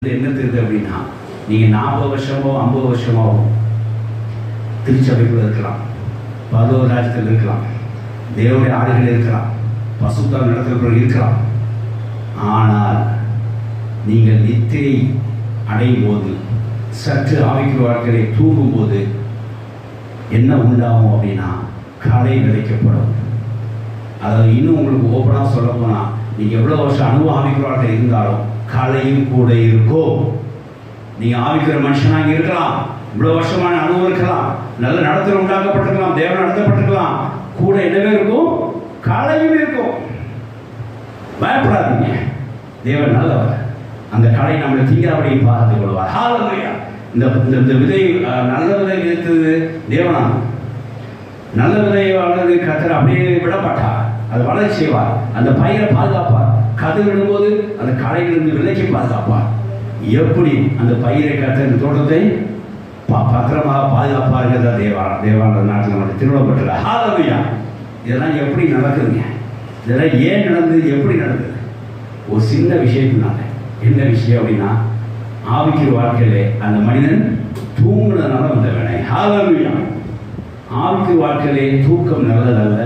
என்ன தெரியுது அப்படின்னா, நீங்கள் 40 வருஷமோ 50 வருஷமோ திருச்சபைக்குள்ள இருக்கலாம், பரலோக ராஜ்யத்தில் இருக்கலாம், தேவனுடைய ஆடுகள் இருக்கலாம், பசுத்த நடத்துகிறவர்கள் இருக்கலாம். ஆனால் நீங்கள் நித்திரை அடையும் போது, சற்று ஆவிக்குரிய வாழ்க்கையை தூங்கும்போது என்ன உண்டாகும் அப்படின்னா, களை விதைக்கப்படும். அதாவது இன்னும் உங்களுக்கு ஓப்பனாக சொல்ல போனால், நீங்கள் எவ்வளோ வருஷம் அனுபவம் ஆவிக்குரிய வாழ்க்கை இருந்தாலும் களையும் கூட இருக்கும். நீங்கள் ஆவிக்கிற மனுஷனாக இருக்கலாம், இவ்வளோ வருஷமான அனுபவம் இருக்கலாம், நல்ல நடத்தல் உண்டாக்கப்பட்டிருக்கலாம், தேவன் நடத்தப்பட்டிருக்கலாம், கூட என்னவே இருக்கும், களையும் இருக்கும். பயப்படாதீங்க, தேவன் நல்லவர். அந்த களை நம்மளை தீங்காவடையை பார்த்து கொள்வார். ஹல்லேலூயா. இந்த விதை நல்ல விதை விதைத்தது தேவனா, நல்ல விதையை வளர்ந்து கர்த்தர் அப்படியே விடப்பட்டார், அது வளர்ச்சி செய்வார், அந்த பயிரை பாதுகாப்பார், கதிர் விடும்போது அந்த களையிலிருந்து விலைக்கு பாதுகாப்பார். எப்படி அந்த பயிரை கர்த்தர் இந்த தோட்டத்தை பத்திரமாக பாதுகாப்பாருங்கிறத தேவான நாட்டில் நம்ம திருவிழப்பட்டுள்ள. ஹல்லேலூயா. இதெல்லாம் எப்படி நடக்குதுங்க? இதெல்லாம் ஏன் நடந்தது, எப்படி நடந்தது? ஒரு சின்ன விஷயத்தினால. என்ன விஷயம் அப்படின்னா, ஆவிக்கிற வாழ்க்கையிலே அந்த மனிதன் தூங்குனதுனால வந்த வேலை. ஹல்லேலூயா. ஆவிக்கு வாழ்க்கையிலே தூக்கம் நல்லதல்ல.